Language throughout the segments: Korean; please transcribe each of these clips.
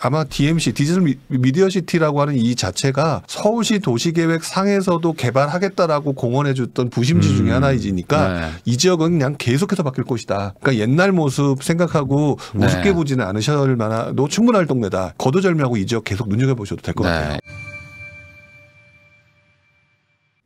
아마 DMC 디지털 미디어시티라고 하는 이 자체가 서울시 도시계획 상에서도 개발하겠다라고 공언해줬던 부심지 중에 하나이지니까 네. 이 지역은 그냥 계속해서 바뀔 곳이다. 그러니까 옛날 모습 생각하고 네. 우습게 보지는 않으실 만한 충분할 동네다. 거두절미하고 이 지역 계속 눈여겨보셔도 될 것 같아요.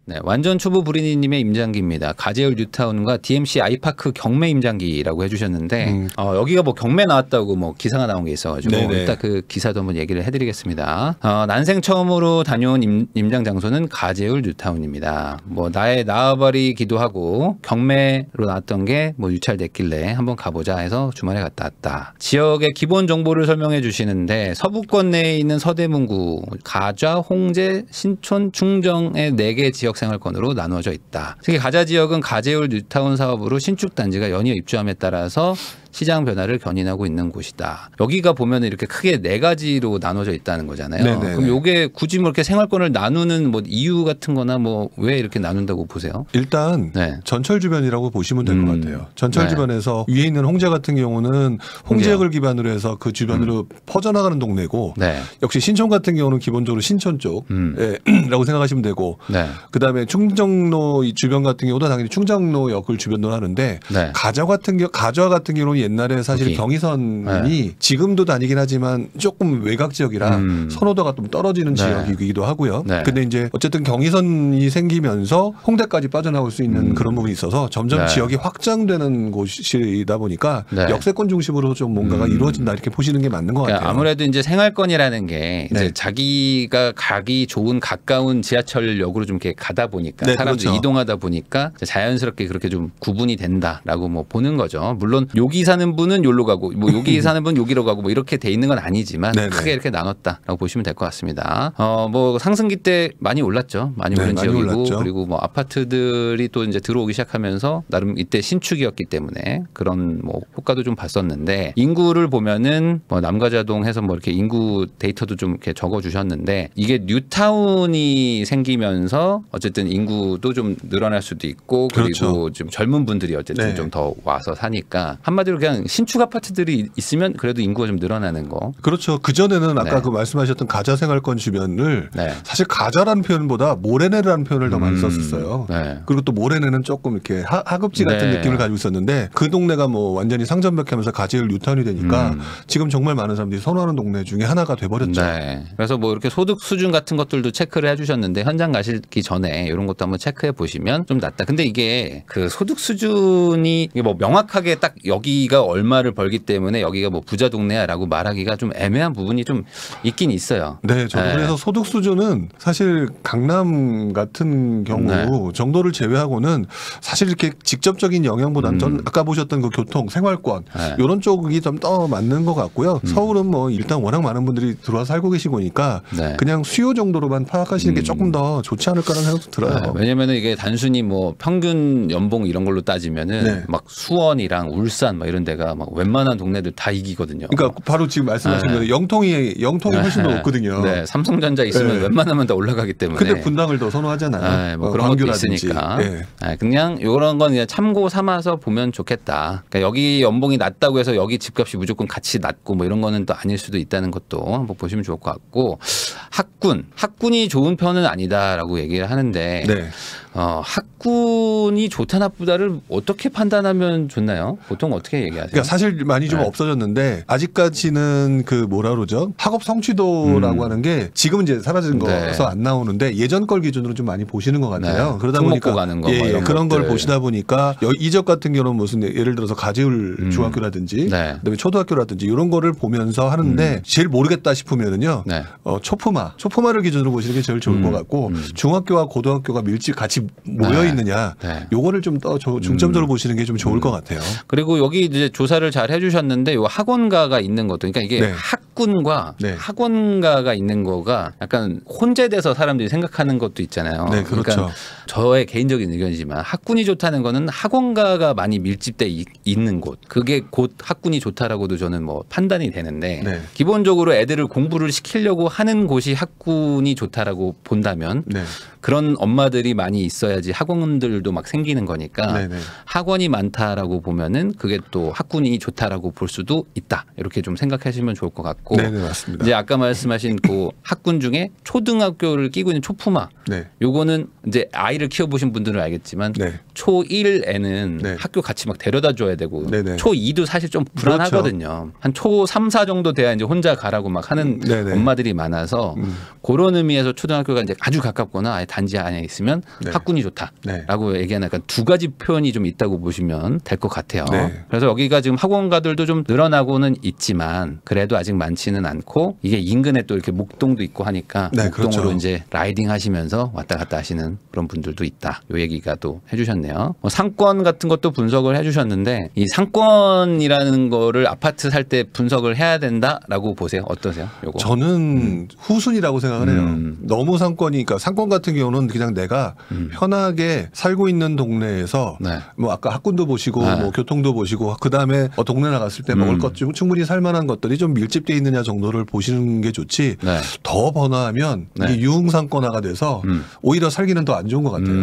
네, 완전 초보 브리니님의 임장기입니다. 가재울 뉴타운과 DMC 아이파크 경매 임장기라고 해주셨는데 여기가 뭐 경매 나왔다고 뭐 기사가 나온 게 있어가지고 네네. 일단 그 기사도 한번 얘기를 해드리겠습니다. 난생 처음으로 다녀온 임장 장소는 가재울 뉴타운입니다. 뭐 나의 나와버리기도 하고 경매로 나왔던 게 뭐 유찰됐길래 한번 가보자 해서 주말에 갔다 왔다. 지역의 기본 정보를 설명해 주시는데 서부권 내에 있는 서대문구, 가좌, 홍제, 신촌, 충정의 4개 지역 생활권으로 나누어져 있다. 특히 가자 지역은 가재울 뉴타운 사업으로 신축 단지가 연이어 입주함에 따라서 시장 변화를 견인하고 있는 곳이다. 여기가 보면 이렇게 크게 4가지로 나눠져 있다는 거잖아요. 네네네. 그럼 이게 굳이 뭐 이렇게 생활권을 나누는 뭐 이유 같은 거나 뭐 왜 이렇게 나눈다고 보세요? 일단 네. 전철 주변이라고 보시면 될 것 같아요. 전철 네. 주변에서 위에 있는 홍제 같은 경우는 홍제역을 기반으로 해서 그 주변으로 퍼져나가는 동네고 네. 역시 신촌 같은 경우는 기본적으로 신촌 쪽라고 생각하시면 되고 네. 그다음에 충정로 주변 같은 경우도 당연히 충정로역을 주변으로 하는데 네. 가좌 같은 경우는 옛날에 사실 여기. 경의선이 지금도 다니긴 하지만 조금 외곽 지역이라 선호도가 좀 떨어지는 네. 지역이기도 하고요. 네. 근데 이제 어쨌든 경의선이 생기면서 홍대까지 빠져나올 수 있는 그런 부분이 있어서 점점 네. 지역이 확장되는 곳이다 보니까 네. 역세권 중심으로 좀 뭔가가 이루어진다 이렇게 보시는 게 맞는 것 그러니까 같아요. 아무래도 이제 생활권이라는 게 이제 네. 자기가 가기 좋은 가까운 지하철역으로 좀 이렇게 가다 보니까 네, 사람들이 그렇죠. 이동하다 보니까 자연스럽게 그렇게 좀 구분이 된다라고 뭐 보는 거죠. 물론 여기 사는 분은 여기로 가고 뭐 여기 사는 분 여기로 가고 뭐 이렇게 돼 있는 건 아니지만 네네. 크게 이렇게 나눴다라고 보시면 될 것 같습니다. 뭐 상승기 때 많이 올랐죠. 많이 네, 오른 많이 지역이고 올랐죠. 그리고 뭐 아파트들이 또 이제 들어오기 시작하면서 나름 이때 신축이었기 때문에 그런 뭐 효과도 좀 봤었는데 인구를 보면은 뭐 남가자동 해서 뭐 이렇게 인구 데이터도 좀 이렇게 적어 주셨는데 이게 뉴타운이 생기면서 어쨌든 인구도 좀 늘어날 수도 있고 그리고 그렇죠. 좀 젊은 분들이 어쨌든 네. 좀 더 와서 사니까 한마디로 그냥 신축 아파트들이 있으면 그래도 인구가 좀 늘어나는 거. 그렇죠. 그전에는 아까 네. 그 말씀하셨던 가자 생활권 주변을 네. 사실 가자라는 표현보다 모래내라는 표현을 더 많이 썼었어요. 네. 그리고 또 모래내는 조금 이렇게 하급지 같은 네. 느낌을 가지고 있었는데 그 동네가 뭐 완전히 상점벽하면서 가재울 뉴타운이 되니까 지금 정말 많은 사람들이 선호하는 동네 중에 하나가 돼버렸죠. 네. 그래서 뭐 이렇게 소득 수준 같은 것들도 체크를 해주셨는데 현장 가시기 전에 이런 것도 한번 체크해 보시면 좀 낫다. 근데 이게 그 소득 수준이 이게 뭐 명확하게 딱 여기가 얼마를 벌기 때문에 여기가 뭐 부자 동네야라고 말하기가 좀 애매한 부분이 좀 있긴 있어요. 네, 저도 네. 그래서 소득 수준은 사실 강남 같은 경우 네. 정도를 제외하고는 사실 이렇게 직접적인 영향보다는 전 아까 보셨던 그 교통, 생활권 네. 이런 쪽이 좀 더 맞는 것 같고요. 서울은 뭐 일단 워낙 많은 분들이 들어와 살고 계시고 보니까 네. 그냥 수요 정도로만 파악하시는 게 조금 더 좋지 않을까라는 생각도 들어요. 네, 왜냐면은 이게 단순히 뭐 평균 연봉 이런 걸로 따지면은 네. 막 수원이랑 울산 막 이런 데가 막 웬만한 동네들 다 이기거든요. 그러니까 바로 지금 말씀하신 대로 영통이 훨씬 더 높거든요. 네, 삼성전자 있으면 네. 웬만하면 다 올라가기 때문에. 근데 분당을 더 선호하잖아요. 네, 뭐 그런 것도 광교라든지. 있으니까. 네. 네, 그냥 이런 건 그냥 참고 삼아서 보면 좋겠다. 그러니까 여기 연봉이 낮다고 해서 여기 집값이 무조건 같이 낮고 뭐 이런 거는 또 아닐 수도 있다는 것도 한번 보시면 좋을 것 같고 학군이 좋은 편은 아니다라고 얘기를 하는데 네. 학군이 좋다 나쁘다를 어떻게 판단하면 좋나요? 보통 어떻게 얘기하세요? 그러니까 사실 많이 좀 네. 없어졌는데 아직까지는 그 뭐라 그러죠? 학업 성취도라고 하는 게 지금은 이제 사라진 네. 거서 안 나오는데 예전 걸 기준으로 좀 많이 보시는 것 같아요. 네. 그러다 특목고 보니까 가는 거 뭐 이런 그런 걸 것들. 보시다 보니까 이적 같은 경우는 무슨 예를 들어서 가재울 중학교라든지 네. 그다음에 초등학교라든지 이런 거를 보면서 하는데 제일 모르겠다 싶으면은요. 네. 초품화를 기준으로 보시는 게 제일 좋을 것 같고 중학교와 고등학교가 밀집 같이 모여 있느냐 네. 요거를 좀 더 중점적으로 보시는 게 좀 좋을 것 같아요. 그리고 여기 이제 조사를 잘 해주셨는데 요 학원가가 있는 것도 그러니까 이게 네. 학군과 네. 학원가가 있는 거가 약간 혼재돼서 사람들이 생각하는 것도 있잖아요. 네, 그렇죠. 그러니까 저의 개인적인 의견이지만 학군이 좋다는 거는 학원가가 많이 밀집돼 있는 곳 그게 곧 학군이 좋다라고도 저는 뭐 판단이 되는데 네. 기본적으로 애들을 공부를 시키려고 하는 곳이 학군이 좋다라고 본다면 네. 그런 엄마들이 많이 있어야지 학원들도 막 생기는 거니까 네네. 학원이 많다라고 보면은 그게 또 학군이 좋다라고 볼 수도 있다. 이렇게 좀 생각하시면 좋을 것 같고. 네네 맞습니다. 이제 아까 말씀하신 그 학군 중에 초등학교를 끼고 있는 초품화. 네. 요거는 이제 아이를 키워보신 분들은 알겠지만 네. 초1에는 네. 학교 같이 막 데려다 줘야 되고 네네. 초2도 사실 좀 불안하거든요. 한 초3, 4 정도 돼야 이제 혼자 가라고 막 하는 네네. 엄마들이 많아서 그런 의미에서 초등학교가 이제 아주 가깝거나 아예 단지 안에 있으면 네. 학군이 네. 좋다라고 얘기하는 약간 두 가지 표현이 좀 있다고 보시면 될 것 같아요. 네. 그래서 여기가 지금 학원가들도 좀 늘어나고는 있지만 그래도 아직 많지는 않고 이게 인근에 또 이렇게 목동도 있고 하니까 네, 목동으로 그렇죠. 이제 라이딩 하시면서 왔다 갔다 하시는 그런 분들도 있다. 요 얘기가 또 해주셨네요. 상권 같은 것도 분석을 해주셨는데 이 상권이라는 거를 아파트 살 때 분석을 해야 된다라고 보세요. 어떠세요? 요거? 저는 후순이라고 생각을 해요. 너무 상권이니까 상권 같은 경우는 그냥 내가 편하게 살고 있는 동네에서 네. 뭐 아까 학군도 보시고 네. 뭐 교통도 보시고 그 다음에 동네 나갔을 때 먹을 것 중 충분히 살만한 것들이 좀 밀집돼 있느냐 정도를 보시는 게 좋지. 네. 더 번화하면 네. 이게 유흥상권화가 돼서 오히려 살기는 더 안 좋은 것 같아요.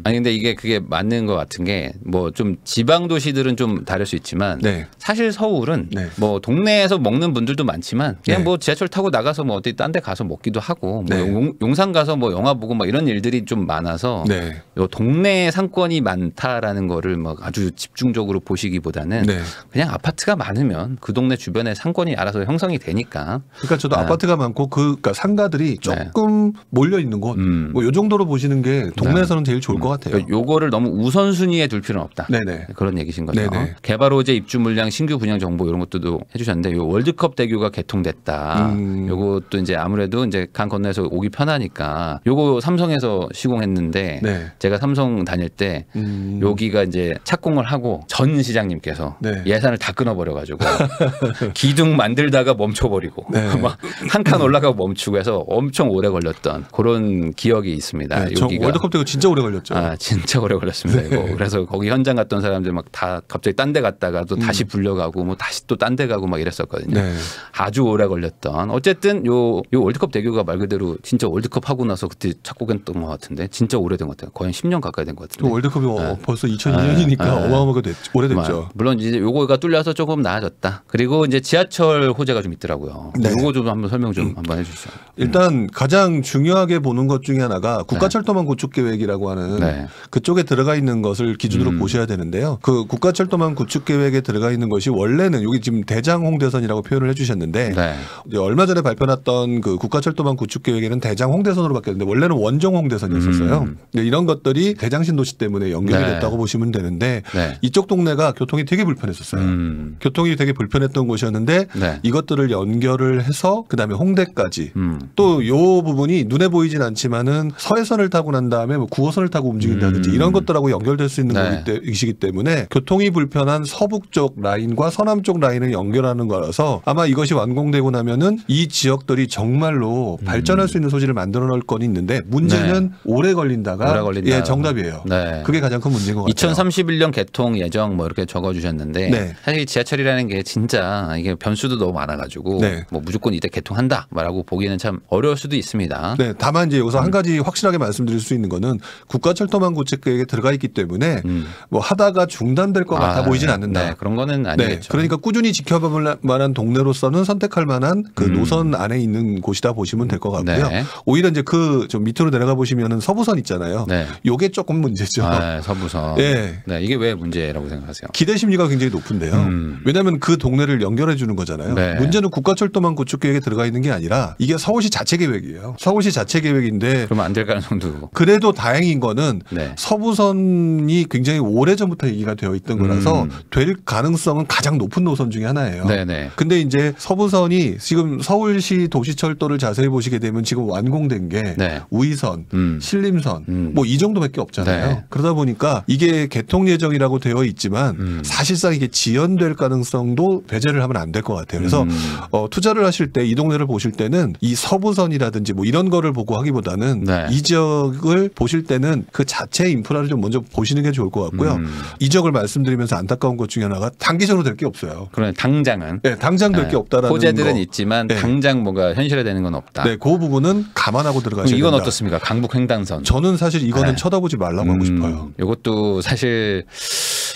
아니 근데 이게 그게 맞는 것 같은 게 뭐 좀 지방 도시들은 좀 다를 수 있지만 네. 사실 서울은 네. 뭐 동네에서 먹는 분들도 많지만 그냥 네. 뭐 지하철 타고 나가서 뭐 어디 딴 데 가서 먹기도 하고 뭐 네. 용산 가서 뭐 영화 보고 막 이런 일들이 좀 많아서 네. 요 동네 상권이 많다라는 거를 막 아주 집중적으로 보시기보다는 네. 그냥 아파트가 많으면 그 동네 주변에 상권이 알아서 형성이 되니까 그러니까 저도 아파트가 많고 그러니까 상가들이 조금 몰려 있는 곳, 뭐 요 정도로 보시는 게 동네에서는 제일 좋을 것 같아요. 그러니까 요거를 너무 우선순위에 둘 필요는 없다. 네네. 그런 얘기신 거죠. 네네. 개발 호재 입주 물량 신규 분양 정보 이런 것도 해주셨는데 요 월드컵 대교가 개통됐다. 요것도 이제 아무래도 이제 강 건너에서 오기 편하니까 요거 삼성에서 시공했는데 네. 제가 삼성 다닐 때 여기가 이제 착공을 하고 전 시장님께서 네. 예산을 다 끊어버려가지고 기둥 만들다가 멈춰버리고 네. 막 한 칸 올라가고 멈추고 해서 엄청 오래 걸렸던 그런 기억이 있습니다. 네, 저 여기가. 월드컵 때가 진짜 오래 걸렸죠. 아, 진짜 오래 걸렸습니다. 네. 이거. 그래서 거기 현장 갔던 사람들 막 다 갑자기 딴 데 갔다가 또 다시 불려가고 뭐 다시 또 딴 데 가고 막 이랬었거든요. 네. 아주 오래 걸렸던. 어쨌든 요 월드컵 대교가 말 그대로 진짜 월드컵 하고 나서 그때 착공했던 것 같은데 진짜 오래된 것 같아요. 거의 한 10년 가까이 된 것 또 같은데. 월드컵이 벌써 2002년이니까 어마어마하게 오래됐죠. 물론 이제 요거가 뚫려서 조금 나아졌다. 그리고 이제 지하철 호재가 좀 있더라고요. 네. 요거 좀 한번 설명 좀 한번 해주시죠. 일단 가장 중요하게 보는 것 중에 하나가 국가철도망 구축 계획이라고 하는 네. 그쪽에 들어가 있는 것을 기준으로 보셔야 되는데요. 그 국가철도망 구축 계획에 들어가 있는 것이 원래는 여기 지금 대장 홍대선이라고 표현을 해주셨는데 네. 이제 얼마 전에 발표났던 그 국가철도망 구축 계획에는 대장 홍대선으로 바뀌었는데 원래는 원정 홍대선이었었어요. 이런 것들이 대장 신도시 때문에 연결이 네. 됐다고 보시면 되는데 네. 이쪽 동네가 교통이 되게 불편했었어요. 교통이 되게 불편했던 곳이었는데 네. 이것들을 연결을 해서 그다음에 홍대까지 또 요 부분이 눈에 보이진 않지만은 서해선을 타고 난 다음에 뭐 9호선을 타고 움직인다든지 이런 것들하고 연결될 수 있는 네. 것이기 때문에 교통이 불편한 서북 쪽 라인과 서남 쪽 라인을 연결하는 거라서 아마 이것이 완공되고 나면은 이 지역들이 정말로 발전할 수 있는 소지를 만들어 놓을 건 있는데 문제는 오래 걸린다가 오래 걸린다. 예, 정답이에요. 네. 그게 가장 큰 문제인 것 같아요. 2031년 개통 예정 뭐 이렇게 적어주셨는데 네. 사실 지하철이라는 게 진짜 이게 변수도 너무 많아가지고 네. 뭐 무조건 이때 개통한다 말하고 보기에는 참 어려울 수도 있습니다. 네, 다만 이제 여기서 한 가지 확실하게 말씀드릴 수 있는 거는 국가철도망 구축 계획에 들어가 있기 때문에 뭐 하다가 중단될 것 같아 보이진 않는다. 네, 그런 거는 네, 아니겠죠. 그러니까 꾸준히 지켜볼 만한 동네로서는 선택할 만한 그 노선 안에 있는 곳이다 보시면 될 것 같고요. 네. 오히려 이제 그 좀 밑으로 내려가 보시면은 서부선 있잖아요. 네. 요게 조금 문제죠. 아, 서부선. 네. 네, 이게 왜 문제라고 생각하세요? 기대 심리가 굉장히 높은데요. 왜냐하면 그 동네를 연결해 주는 거잖아요. 네. 문제는 국가철도망 구축 계획에 들어가 있는 게 아니라 이게 서울시 자체 계획이에요. 서울시 자체 계획인데 그러면 안 될 가능성도. 그래도 다행인 거는 네. 서부선이 굉장히 오래전부터 얘기가 되어 있던 거라서 될 가능성은 가장 높은 노선 중에 하나예요. 네네. 근데 이제 서부선이 지금 서울시 도시철도를 자세히 보시게 되면 지금 완공된 게 네. 우이선, 신림선 뭐 이 정도밖에 없잖아요. 네. 그러다 보니까 이게 개통 예정이라고 되어 있지만 사실상 이게 지연될 가능성도 배제를 하면 안 될 것 같아요. 그래서 투자를 하실 때 이 동네를 보실 때는 이 서부선이라든지 뭐 이런 거를 보고 하기보다는 네. 이 지역을 보실 때는 그 자체 인프라를 좀 먼저 보시는 게 좋을 것 같고요. 이 지역을 말씀드리면서 안타까운 것 중에 하나가 단기적으로 될 게 없어요. 그러면 당장은 네, 당장 될 게 없다라는 호재들은 거. 있지만 네. 당장 뭔가 현실화되는 건 없다. 네, 그 부분은 감안하고 그럼 들어가셔야 이건 된다. 어떻습니까? 강북 횡단선. 저는 사실 사실 이거는 네. 쳐다보지 말라고 하고 싶어요. 이것도 사실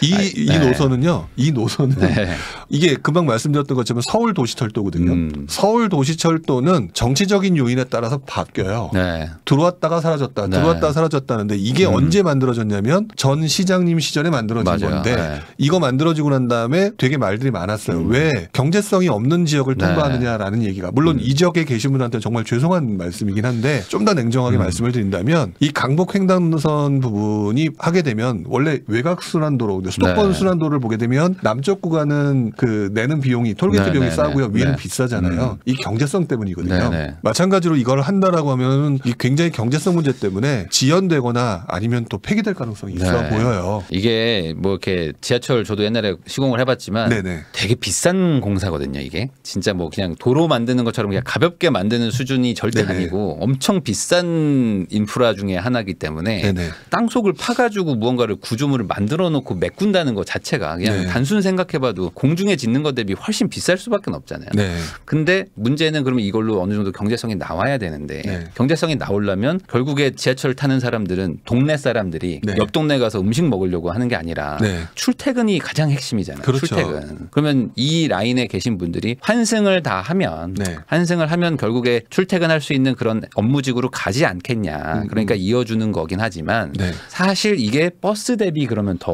이 네. 노선은요. 이 노선은 네. 이게 금방 말씀드렸던 것처럼 서울 도시철도거든요. 서울 도시철도는 정치적인 요인에 따라서 바뀌어요. 네. 들어왔다가 사라졌다. 네. 들어왔다가 사라졌다는데 이게 언제 만들어졌냐면 전 시장님 시절에 만들어진 맞아요. 건데 네. 이거 만들어지고 난 다음에 되게 말들이 많았어요. 왜 경제성이 없는 지역을 네. 통과하느냐라는 얘기가 물론 이 지역에 계신 분한테는 정말 죄송한 말씀이긴 한데 좀 더 냉정하게 말씀을 드린다면 이 강북 횡단선 부분이 하게 되면 원래 외곽순환도로 수도권 네. 순환도를 보게 되면 남쪽 구간은 그 내는 비용이 톨게이트 네, 비용이 네, 싸고요. 네. 위는 네. 비싸잖아요. 이 경제성 때문이거든요. 네, 네. 마찬가지로 이걸 한다라고 하면 이 굉장히 경제성 문제 때문에 지연되거나 아니면 또 폐기될 가능성이 있어 네. 보여요. 이게 뭐 이렇게 지하철 저도 옛날에 시공을 해봤지만 네네. 되게 비싼 공사거든요. 이게 진짜 뭐 그냥 도로 만드는 것처럼 그냥 가볍게 만드는 수준이 절대 네네. 아니고 엄청 비싼 인프라 중에 하나이기 때문에 네네. 땅속을 파가지고 무언가를 구조물을 만들어 놓고 메꾼다는 것 자체가 그냥 네. 단순 생각해봐도 공중에 짓는 것 대비 훨씬 비쌀 수밖에 없잖아요. 네. 근데 문제는 그러면 이걸로 어느 정도 경제성이 나와야 되는데 네. 경제성이 나오려면 결국에 지하철 타는 사람들은 동네 사람들이 네. 옆 동네 가서 음식 먹으려고 하는 게 아니라 네. 출퇴근이 가장 핵심이잖아요. 그렇죠. 출퇴근. 그러면 이 라인에 계신 분들이 환승을 다 하면 네. 환승을 하면 결국에 출퇴근할 수 있는 그런 업무직으로 가지 않겠냐. 그러니까 이어주는 거긴 하지만 네. 사실 이게 버스 대비 그러면 더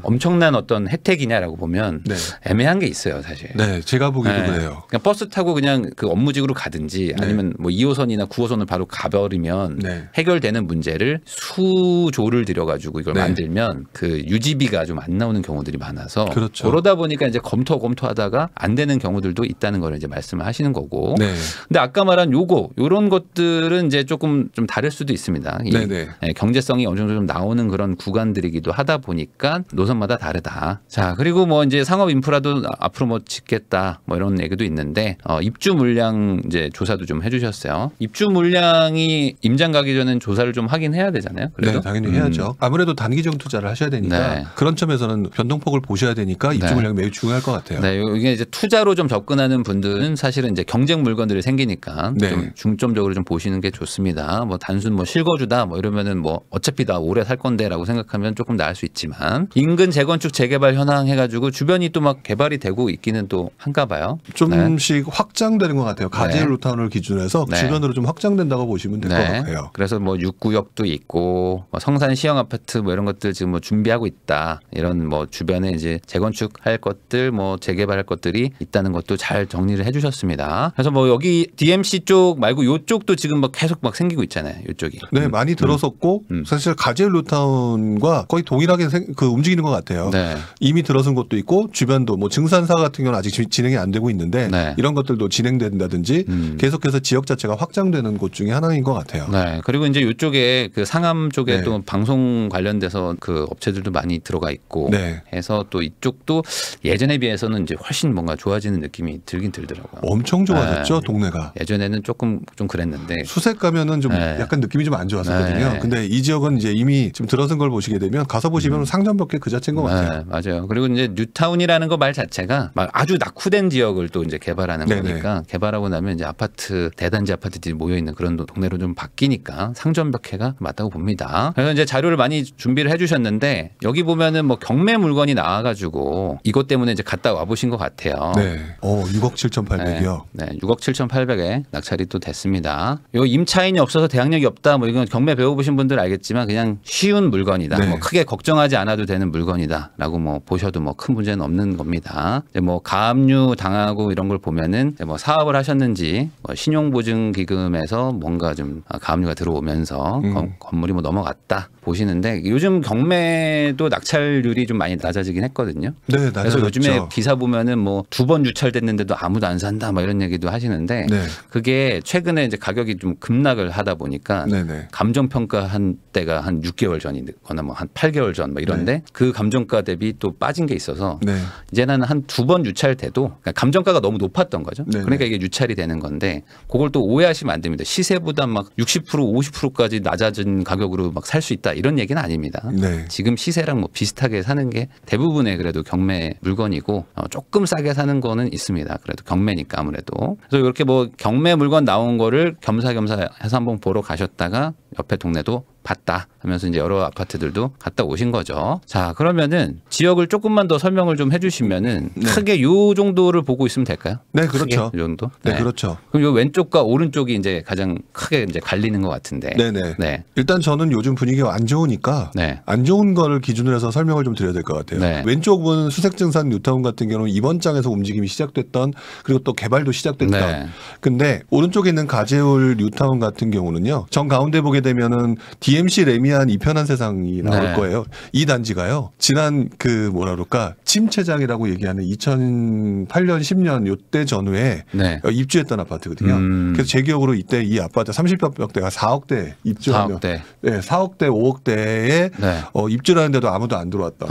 엄청난 어떤 혜택이냐라고 보면 네. 애매한 게 있어요, 사실. 네. 제가 보기에도 네. 그래요. 그냥 버스 타고 그냥 그 업무직으로 가든지 네. 아니면 뭐 2호선이나 9호선을 바로 가버리면 네. 해결되는 문제를 수조를 들여가지고 이걸 네. 만들면 그 유지비가 좀 안 나오는 경우들이 많아서 그렇죠. 그러다 보니까 이제 검토하다가 안 되는 경우들도 있다는 걸 이제 말씀을 하시는 거고. 네. 근데 아까 말한 요런 것들은 이제 조금 좀 다를 수도 있습니다. 이 네네. 경제성이 어느 정도 좀 나오는 그런 구간들이기도 하다 보니까 노선마다 다르다. 자, 그리고 뭐 이제 상업 인프라도 앞으로 뭐 짓겠다 뭐 이런 얘기도 있는데 입주 물량 이제 조사도 좀 해주셨어요. 입주 물량이 임장 가기 전엔 조사를 좀 하긴 해야 되잖아요. 그래도 네, 당연히 해야죠. 아무래도 단기적 투자를 하셔야 되니까 네. 그런 점에서는 변동폭을 보셔야 되니까 입주 네. 물량이 매우 중요할 것 같아요. 네, 이게 이제 투자로 좀 접근하는 분들은 사실은 이제 경쟁 물건들이 생기니까 네. 좀 중점적으로 좀 보시는 게 좋습니다. 뭐 단순 뭐 실거주다 뭐 이러면은 뭐 어차피 다 오래 살 건데라고 생각하면 조금 나을 수 있지만 인근 재건축 재개발 현황 해가지고 주변이 또 막 개발이 되고 있기는 또 한가 봐요. 네. 좀씩 확장되는 것 같아요. 가제일 네. 루타운을 기준해서 네. 주변으로 좀 확장된다고 보시면 될 것 같아요. 그래서 뭐 6구역도 있고 뭐 성산 시형 아파트 뭐 이런 것들 지금 뭐 준비하고 있다. 이런 뭐 주변에 이제 재건축할 것들 뭐 재개발할 것들이 있다는 것도 잘 정리를 해주셨습니다. 그래서 뭐 여기 DMC 쪽 말고 이쪽도 지금 막 계속 막 생기고 있잖아요. 이쪽이. 네, 많이 들어섰고 사실 가제일 루타운과 거의 동일하게 움직이는 것 같아요. 네. 이미 들어선 곳도 있고 주변도 뭐 증산사 같은 경우는 아직 진행이 안 되고 있는데 네. 이런 것들도 진행된다든지 계속해서 지역 자체가 확장되는 곳 중에 하나인 것 같아요. 네. 그리고 이제 이쪽에 그 상암 쪽에 네. 또 방송 관련돼서 그 업체들도 많이 들어가 있고 네. 해서 또 이쪽도 예전에 비해서는 이제 훨씬 뭔가 좋아지는 느낌이 들긴 들더라고요. 엄청 좋아졌죠, 동네가. 예전에는 조금 좀 그랬는데 수색 가면은 좀 네. 약간 느낌이 좀 안 좋았었거든요. 네. 근데 이 지역은 이제 이미 지금 들어선 걸 보시게 되면 가서 보시면 상점밖에 그 자체인 것 같아요. 네, 맞아요. 그리고 이제 뉴타운이라는 거 말 자체가 막 아주 낙후된 지역을 또 이제 개발하는 네네. 거니까 개발하고 나면 이제 아파트 대단지 아파트들이 모여 있는 그런 동네로 좀 바뀌니까 상점벽해가 맞다고 봅니다. 그래서 이제 자료를 많이 준비를 해주셨는데 여기 보면은 뭐 경매 물건이 나와가지고 이것 때문에 이제 갔다 와 보신 것 같아요. 네. 6억 7,800이요. 네, 6억 7,800에 낙찰이 또 됐습니다. 요 임차인이 없어서 대항력이 없다. 뭐 이건 경매 배워보신 분들 알겠지만 그냥 쉬운 물건이다. 네. 뭐 크게 걱정하지 않아도 되는 물건이다라고 뭐 보셔도 뭐 큰 문제는 없는 겁니다. 이제 뭐 가압류 당하고 이런 걸 보면은 이제 뭐 사업을 하셨는지 뭐 신용보증기금에서 뭔가 좀 가압류가 들어오면서 건물이 뭐 넘어갔다 보시는데 요즘 경매도 낙찰률이 좀 많이 낮아지긴 했거든요. 네, 그래서 낮아졌죠. 요즘에 기사 보면은 뭐 2번 유찰됐는데도 아무도 안 산다 뭐 이런 얘기도 하시는데 네. 그게 최근에 이제 가격이 좀 급락을 하다 보니까 네네. 감정평가 한 때가 한 6개월 전이거나 뭐 한 8개월 전 뭐 이런데 네. 그 감정가 대비 또 빠진 게 있어서 네. 이제는 한 2번 유찰돼도 그러니까 감정가가 너무 높았던 거죠. 네네. 그러니까 이게 유찰이 되는 건데 그걸 또 오해하시면 안 됩니다. 시세보다 막 60% 50%까지 낮아진 가격으로 막 살 수 있다 이런 얘기는 아닙니다. 네. 지금 시세랑 뭐 비슷하게 사는 게 대부분의 그래도 경매 물건이고 조금 싸게 사는 거는 있습니다. 그래도 경매니까 아무래도. 그래서 이렇게 뭐 경매 물건 나온 거를 겸사겸사 해서 한번 보러 가셨다가 옆에 동네도 봤다 하면서 이제 여러 아파트들도 갔다 오신 거죠. 자, 그러면은 지역을 조금만 더 설명을 좀 해주시면은 네. 크게 요 정도를 보고 있으면 될까요? 네, 그렇죠. 이 정도. 네, 그렇죠. 그럼 요 왼쪽과 오른쪽이 이제 가장 크게 이제 갈리는 것 같은데. 네네. 네. 일단 저는 요즘 분위기가 안 좋으니까 네. 안 좋은 거를 기준으로 해서 설명을 좀 드려야 될 것 같아요. 네. 왼쪽은 수색증산 뉴타운 같은 경우는 이번 장에서 움직임이 시작됐던 그리고 또 개발도 시작됐던. 네. 근데 오른쪽에 있는 가제울 뉴타운 같은 경우는요. 정 가운데 보게 되면은 DMC 레미안 이편한 세상이 나올 네. 거예요. 이 단지가요. 지난 그 뭐라 그럴까 침체장이라고 얘기하는 2008년 10년 요때 전후에 네. 입주했던 아파트거든요. 그래서 제 기억으로 이때 이 아파트 30평대가 4억대 입주하면 4억대. 네, 4억대 5억대에 네. 입주를 하는데도 아무도 안 들어왔던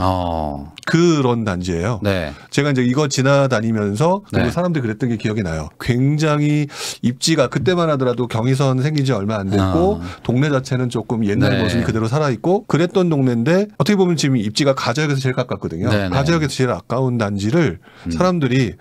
그런 단지예요. 네. 제가 이제 이거 지나다니면서 그리고 네. 사람들이 그랬던 게 기억이 나요. 굉장히 입지가 그때만 하더라도 경의선 생긴 지 얼마 안 됐고 동네 자체는 조금 옛날 네. 모습이 그대로 살아있고 그랬던 동네인데 어떻게 보면 지금 입지가 가저역에서 제일 가깝거든요. 네, 네. 가저역에서 제일 가까운 단지를 사람들이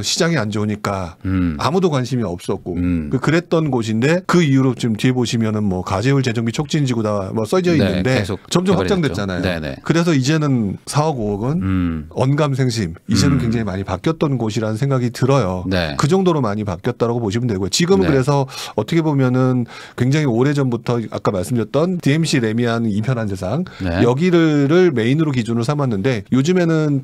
시장이 안 좋으니까 아무도 관심이 없었고 그랬던 곳인데 그 이후로 지금 뒤에 보시면은 뭐 가제울 재정비 촉진지구다 뭐 써져 네, 있는데 계속 점점 개발이 확장됐잖아요. 됐죠. 네, 네. 그래서 이제는 4억 5억은 언감생심 이제는 굉장히 많이 바뀌었던 곳이라는 생각이 들어요. 네. 그 정도로 많이 바뀌었다고 보시면 되고요. 지금은 네. 그래서 어떻게 보면은 굉장히 오래전부터 아까 말씀드렸던 DMC 레미안 이편한 세상 네. 여기를 메인으로 기준으로 삼았는데 요즘에는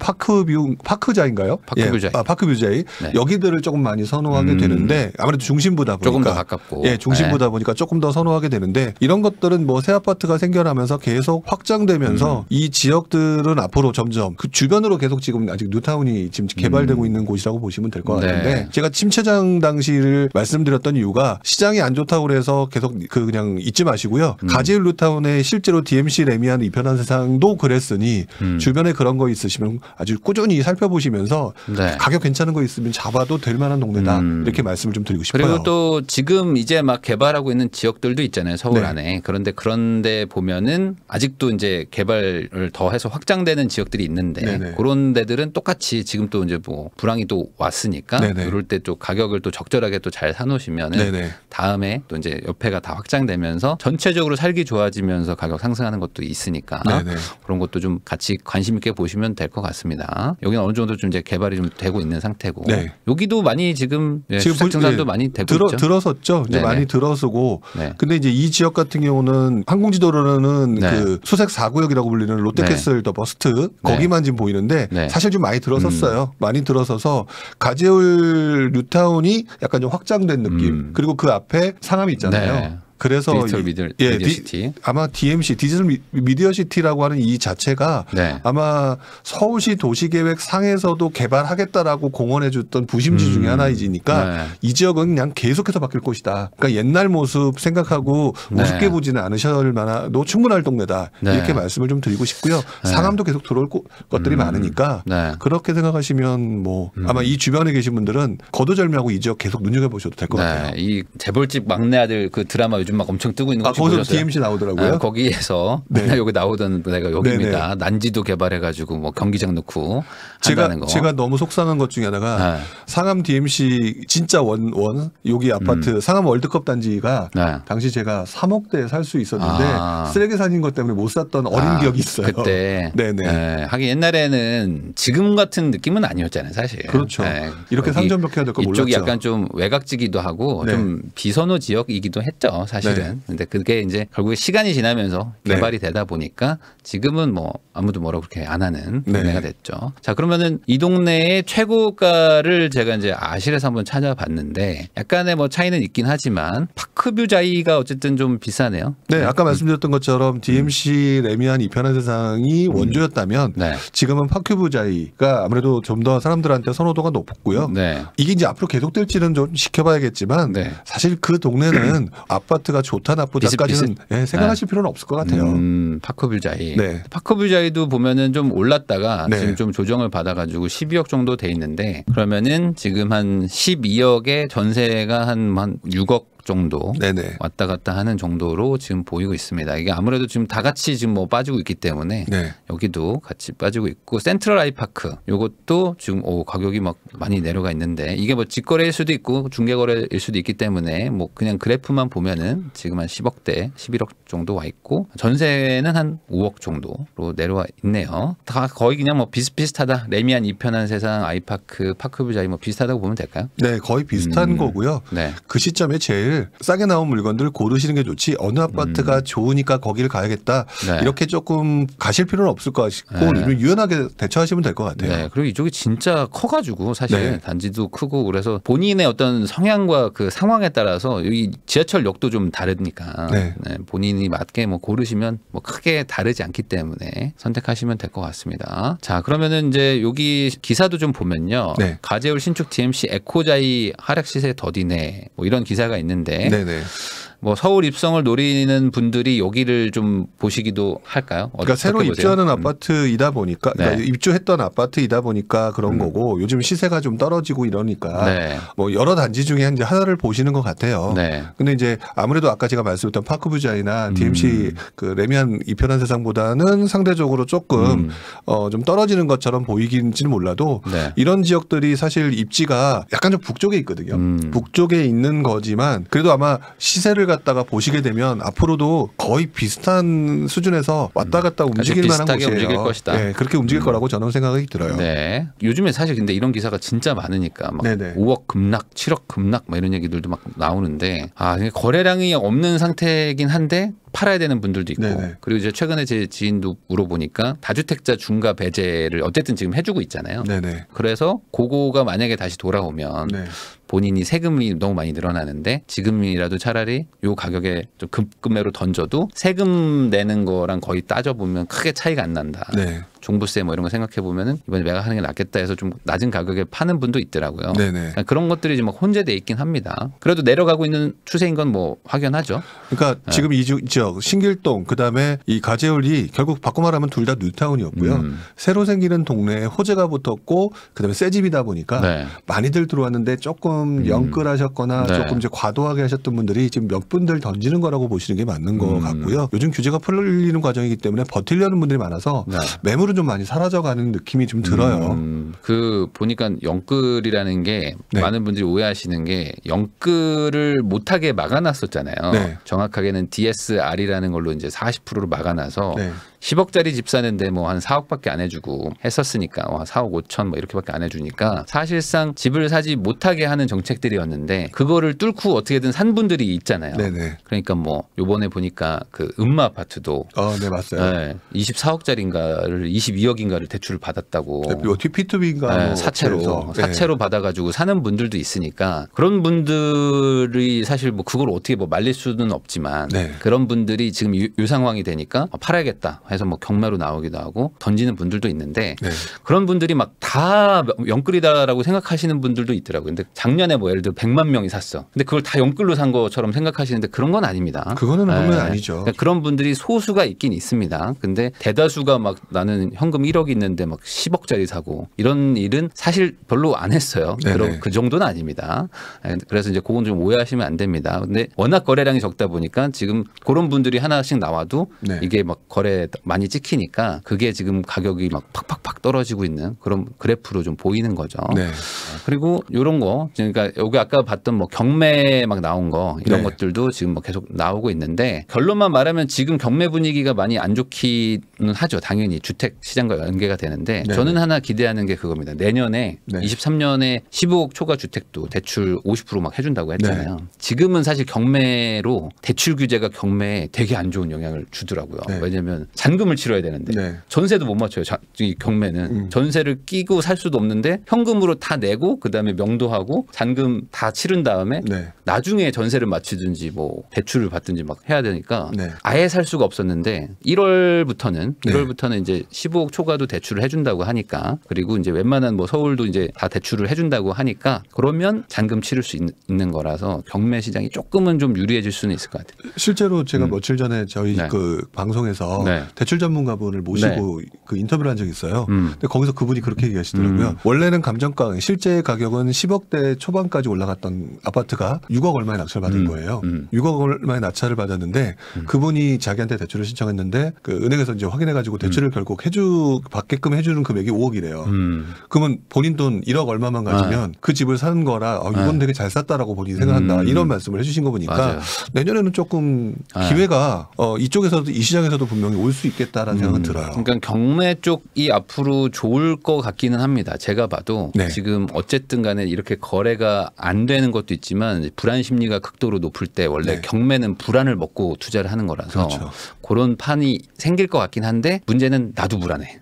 파크자인가요? 파크뷰자이. 파크뷰자이 네. 여기들을 조금 많이 선호하게 되는데 아무래도 중심부다 보니까 조금 더 가깝고. 예, 중심부다 보니까 조금 더 선호하게 되는데 이런 것들은 뭐 새 아파트가 생겨나면서 계속 확장되면서 이 지역들은 앞으로 점점 그 주변으로 계속 지금 아직 뉴타운이 지금 개발되고 있는 곳이라고 보시면 될 것 같은데 네. 제가 침체장 당시를 말씀드렸던 이유가 시장이 안 좋다고 그래서 계속 그냥 잊지 마시고요. 가제울 뉴타운에 실제로 DMC 레미안 이편한 세상도 그랬으니 주변에 그런 거 있으시면 아주 꾸준히 살펴보시면서 네. 가격 괜찮은 거 있으면 잡아도 될 만한 동네다 이렇게 말씀을 좀 드리고 싶어요. 그리고 또 지금 이제 막 개발하고 있는 지역들도 있잖아요. 서울 네. 안에. 그런데 보면은 아직도 이제 개발을 더 해서 확장되는 지역들이 있는데 네네. 그런 데들은 똑같이 지금 또 이제 뭐 불황이 또 왔으니까 네네. 그럴 때 또 가격을 또 적절하게 또 잘 사놓으시면은 네네. 다음에 또 이제 옆에가 다 확장되면서 전체적으로 살기 좋아지면서 가격 상승하는 것도 있으니까 네네. 그런 것도 좀 같이 관심 있게 보시면 될 것 같습니다. 여기는 어느 정도 좀 이제 개발이 좀 되고 있는 상태고 네. 여기도 많이 지금 수색 증산도 많이 되고 있죠. 들어섰죠. 이제 네네. 많이 들어서고. 네. 근데 이제 이 지역 같은 경우는 항공지도로는 네. 그 수색 4구역이라고 불리는 롯데캐슬 더 버스트 거기만 지금 보이는데 네. 사실 좀 많이 들어섰어요. 많이 들어서서 가제울 뉴타운이 약간 좀 확장된 느낌. 그리고 그 앞에 상암이 있잖아요. 네. 그래서 디지털 미디어 시티. 아마 DMC 디지털 미디어 시티라고 하는 이 자체가 네. 아마 서울시 도시계획 상에서도 개발하겠다라고 공언해줬던 부심지 중에 하나이지니까 네. 이 지역은 그냥 계속해서 바뀔 곳이다. 그러니까 옛날 모습 생각하고 네. 우습게 보지는 않으셔도 만도 충분할 동네다. 네. 이렇게 말씀을 좀 드리고 싶고요. 네. 상암도 계속 들어올 것들이 많으니까 네. 그렇게 생각하시면 뭐 아마 이 주변에 계신 분들은 거두절미하고 이 지역 계속 눈여겨보셔도 될 것 같아요. 네. 이 재벌집 막내 아들 그 드라마 요즘 막 엄청 뜨고 있는 거 혹시 거기서 보셨어요? DMC 나오더라고요. 거기에서 네. 맨날 여기 나오던 데가 여기입니다. 네네. 난지도 개발해가지고 뭐 경기장 넣고 한다는 거. 제가 너무 속상한 것 중에 하나가 네. 상암 DMC 진짜 원 여기 아파트 상암 월드컵 단지가 네. 당시 제가 3억대에 살 수 있었는데 아. 쓰레기 산인 것 때문에 못 샀던 어린 기억이 있어요. 그때. 네네. 네. 하긴 옛날에는 지금 같은 느낌은 아니었잖아요, 사실. 그렇죠. 네. 이렇게 여기 상점벽해야 될 거 몰랐죠. 이쪽이 약간 좀 외곽지기도 하고 네. 좀 비선호 지역이기도 했죠, 사실은. 네. 근데 그게 이제 결국에 시간이 지나면서 네. 개발이 되다 보니까 지금은 뭐 아무도 뭐라고 그렇게 안 하는 네. 동네가 됐죠. 자, 그러면은 이 동네의 최고가를 제가 이제 아실에서 한번 찾아봤는데 약간의 뭐 차이는 있긴 하지만 파크뷰자이가 어쨌든 좀 비싸네요. 네, 아까 말씀드렸던 것처럼 DMC 레미안 이편한 세상이 원조였다면 네. 지금은 파큐부자이가 아무래도 좀 더 사람들한테 선호도가 높고요. 네. 이게 이제 앞으로 계속될지는 좀 지켜봐야겠지만 네. 사실 그 동네는 아파트가 좋다 나쁘다까지는 비슷. 생각하실 필요는 없을 것 같아요. 파크뷰자이. 네. 파크뷰자이도 보면은 좀 올랐다가 네. 지금 좀 조정을 받아가지고 12억 정도 돼 있는데 그러면은 지금 한 12억에 전세가 한 6억 정도 네네. 왔다 갔다 하는 정도로 지금 보이고 있습니다. 이게 아무래도 지금 다 같이 지금 뭐 빠지고 있기 때문에 네. 여기도 같이 빠지고 있고 센트럴 아이파크 요것도 지금 가격이 막 많이 내려가 있는데 이게 뭐 직거래일 수도 있고 중개거래일 수도 있기 때문에 뭐 그냥 그래프만 보면은 지금 한 10억대 11억 정도 와 있고 전세는 한 5억 정도로 내려와 있네요. 다 거의 그냥 뭐 비슷비슷하다. 레미안 이편한 세상 아이파크 파크뷰자이 뭐 비슷하다고 보면 될까요? 네, 거의 비슷한 거고요. 네. 그 시점에 제일 싸게 나온 물건들 고르시는 게 좋지 어느 아파트가 좋으니까 거기를 가야겠다. 네. 이렇게 조금 가실 필요는 없을 것 같고 네. 유연하게 대처하시면 될 것 같아요. 네. 그리고 이쪽이 진짜 커가지고 사실 네. 단지도 크고 그래서 본인의 어떤 성향과 그 상황에 따라서 여기 지하철역도 좀 다르니까 네. 네, 본인이 맞게 뭐 고르시면 뭐 크게 다르지 않기 때문에 선택하시면 될 것 같습니다. 자, 그러면은 이제 여기 기사도 좀 보면요. 네. 가재울 신축 DMC 에코자이 하락 시세 더디네 뭐 이런 기사가 있는데 네네. 뭐 서울 입성을 노리는 분들이 여기를 좀 보시기도 할까요? 그러니까 새로 보세요? 입주하는 아파트이다 보니까 그러니까 네. 입주했던 아파트이다 보니까 그런 거고 요즘 시세가 좀 떨어지고 이러니까 네. 뭐 여러 단지 중에 이제 하나를 보시는 것 같아요. 네. 근데 이제 아무래도 아까 제가 말씀드렸던 파크부자이나 DMC 그 레미안 이편한 세상보다는 상대적으로 조금 좀 떨어지는 것처럼 보이긴지는 몰라도 네. 이런 지역들이 사실 입지가 약간 좀 북쪽에 있거든요. 북쪽에 있는 거지만 그래도 아마 시세를 갖다가 보시게 되면 앞으로도 거의 비슷한 수준에서 왔다 갔다 움직일 만한 비슷하게 곳이에요. 움직일 것이다. 네, 그렇게 움직일 거라고 저는 생각이 들어요. 네. 요즘에 사실 근데 이런 기사가 진짜 많으니까 막 네네. 5억 급락, 7억 급락 막 이런 얘기들도 막 나오는데 거래량이 없는 상태이긴 한데 팔아야 되는 분들도 있고 네네. 그리고 이제 최근에 제 지인도 물어보니까 다주택자 중과 배제를 어쨌든 지금 해주고 있잖아요. 네네. 그래서 그거가 만약에 다시 돌아오면 네. 본인이 세금이 너무 많이 늘어나는데 지금이라도 차라리 요 가격에 좀 급매로 던져도 세금 내는 거랑 거의 따져보면 크게 차이가 안 난다. 네. 종부세 뭐 이런 거 생각해 보면은 이번에 매각하는 게 낫겠다 해서 좀 낮은 가격에 파는 분도 있더라고요. 네네. 그런 것들이 좀 혼재돼 있긴 합니다. 그래도 내려가고 있는 추세인 건 뭐 확연하죠. 그러니까 지금 이 지역 신길동 그다음에 이 가재울이 결국 바꿔 말하면 둘 다 뉴타운이었고요. 새로 생기는 동네에 호재가 붙었고 그다음에 새 집이다 보니까 네. 많이들 들어왔는데 조금 영끌하셨거나 네. 조금 이제 과도하게 하셨던 분들이 지금 몇 분들 던지는 거라고 보시는 게 맞는 것 같고요. 요즘 규제가 풀리는 과정이기 때문에 버틸려는 분들이 많아서 네. 매물은 좀 많이 사라져가는 느낌이 좀 들어요. 그 보니까 영끌이라는 게 네. 많은 분들이 오해하시는 게 영끌을 못하게 막아놨었잖아요. 네. 정확하게는 DSR이라는 걸로 이제 40%로 막아놔서 네. 10억짜리 집 사는데 뭐 한 4억밖에 안 해주고 했었으니까 4억 5천 뭐 이렇게밖에 안 해주니까 사실상 집을 사지 못하게 하는 정책들이었는데 그거를 뚫고 어떻게든 산 분들이 있잖아요. 네네. 그러니까 뭐 요번에 보니까 그 음마 아파트도 네 맞아요. 네, 24억짜리인가를 22억인가를 대출을 받았다고. P2B인가 사채로 받아가지고 사는 분들도 있으니까 그런 분들이 사실 뭐 그걸 어떻게 뭐 말릴 수는 없지만 네. 그런 분들이 지금 요 상황이 되니까 팔아야겠다 해서 뭐 경매로 나오기도 하고 던지는 분들도 있는데 네. 그런 분들이 막 다 영끌이다라고 생각하시는 분들도 있더라고요. 근데 작년에 뭐 예를 들어 100만 명이 샀어. 근데 그걸 다 영끌로 산 것처럼 생각하시는데 그런 건 아닙니다. 그거는 분명히 아니죠. 그러니까 그런 분들이 소수가 있긴 있습니다. 근데 대다수가 막 나는 현금 1억 있는데 막 10억짜리 사고 이런 일은 사실 별로 안 했어요. 네네. 그 정도는 아닙니다. 그래서 이제 그건 좀 오해하시면 안 됩니다. 근데 워낙 거래량이 적다 보니까 지금 그런 분들이 하나씩 나와도 네. 이게 막 거래 많이 찍히니까 그게 지금 가격이 막 팍팍팍 떨어지고 있는 그런 그래프로 좀 보이는 거죠. 네. 그리고 이런 거 그러니까 여기 아까 봤던 뭐 경매 막 나온 거 이런 네. 것들도 지금 뭐 계속 나오고 있는데 결론만 말하면 지금 경매 분위기가 많이 안 좋기는 하죠. 당연히 주택 시장과 연계가 되는데 네. 저는 하나 기대하는 게 그겁니다. 내년에 네. 23년에 15억 초과 주택도 대출 50% 막 해준다고 했잖아요. 네. 지금은 사실 경매로 대출 규제가 경매에 되게 안 좋은 영향을 주더라고요. 네. 왜냐하면 잔금을 치러야 되는데 네. 전세도 못 맞춰요. 이 경매는 전세를 끼고 살 수도 없는데 현금으로 다 내고 그다음에 명도하고 잔금 다 치른 다음에 네. 나중에 전세를 맞추든지 뭐 대출을 받든지 막 해야 되니까 네. 아예 살 수가 없었는데 1월부터는 네. 1월부터는 이제 15억 15억 초과도 대출을 해준다고 하니까 그리고 이제 웬만한 뭐 서울도 이제 다 대출을 해준다고 하니까 그러면 잔금 치를 수 있는 거라서 경매 시장이 조금은 좀 유리해질 수는 있을 것 같아요. 실제로 제가 며칠 전에 저희 네. 그 방송에서 네. 대출 전문가분을 모시고 그 인터뷰를 한 적이 있어요. 근데 거기서 그분이 그렇게 얘기하시더라고요. 원래는 감정가 실제 가격은 10억대 초반까지 올라갔던 아파트가 6억 얼마에 낙찰을 받은 거예요. 6억 얼마에 낙찰을 받았는데 그분이 자기한테 대출을 신청했는데 그 은행에서 이제 확인해가지고 대출을 결국 받게끔 해주는 금액이 5억이래요. 그러면 본인 돈 1억 얼마만 가지면 그 집을 사는 거라 이건 되게 잘 샀다라고 본인이 생각한다. 이런 말씀을 해주신 거 보니까 맞아요. 내년에는 조금 기회가 이쪽에서도 이 시장에서도 분명히 올 수 있겠다라는 생각은 들어요. 그러니까 경매 쪽이 앞으로 좋을 것 같기는 합니다. 제가 봐도 네. 지금 어쨌든 간에 이렇게 거래가 안 되는 것도 있지만 불안 심리가 극도로 높을 때 원래 네. 경매는 불안을 먹고 투자를 하는 거라서 그렇죠. 그런 판이 생길 것 같긴 한데 문제는 나도 불안해.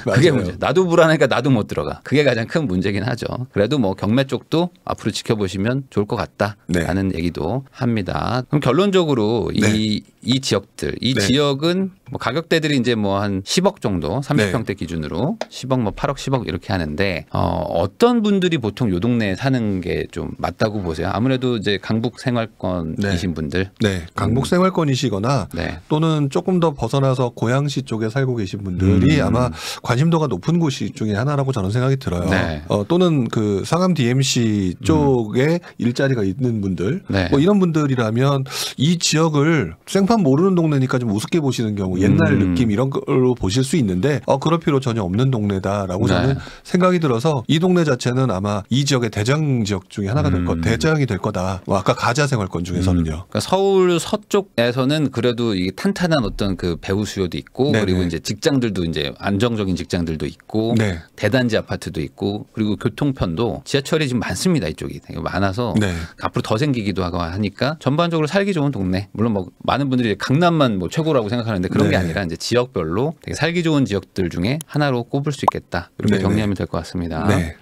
그게 맞아요. 문제. 나도 불안하니까 나도 못 들어가. 그게 가장 큰 문제긴 하죠. 그래도 뭐 경매 쪽도 앞으로 지켜보시면 좋을 것 같다라는 얘기도 합니다. 그럼 결론적으로 이 지역들, 이 네. 지역은 뭐 가격대들이 이제 뭐 한 10억 정도, 30평대 네. 기준으로 10억 뭐 8억 10억 이렇게 하는데 어떤 분들이 보통 요 동네에 사는 게 좀 맞다고 보세요? 아무래도 이제 강북 생활권이신 분들. 네, 강북 생활권이시거나 네. 또는 조금 더 벗어나서 고양시 쪽에 살고 계신 분들이 아마 관심도가 높은 곳이 중에 하나라고 저는 생각이 들어요. 네. 또는 그 상암 DMC 쪽에 일자리가 있는 분들, 네. 뭐 이런 분들이라면 이 지역을 생판 모르는 동네니까 좀 우습게 보시는 경우, 옛날 느낌 이런 걸로 보실 수 있는데 그럴 필요 전혀 없는 동네다라고 네. 저는 생각이 들어서 이 동네 자체는 아마 이 지역의 대장 지역 중에 하나가 될 것, 대장이 될 거다. 아까 가자 생활권 중에서는요. 그러니까 서울 서쪽에서는 그래도 이 탄탄한 어떤 그 배우 수요도 있고 네네. 그리고 이제 직장들도 이제 안정적인 직장들도 있고 네. 대단지 아파트도 있고 그리고 교통편도 지하철이 지금 많습니다. 이쪽이 되게 많아서 네. 앞으로 더 생기기도 하고 하니까 전반적으로 살기 좋은 동네. 물론 뭐 많은 분들이 강남만 뭐 최고라고 생각하는데 그런 게 네. 아니라 이제 지역별로 되게 살기 좋은 지역들 중에 하나로 꼽을 수 있겠다. 이렇게 네네. 정리하면 될 것 같습니다. 네.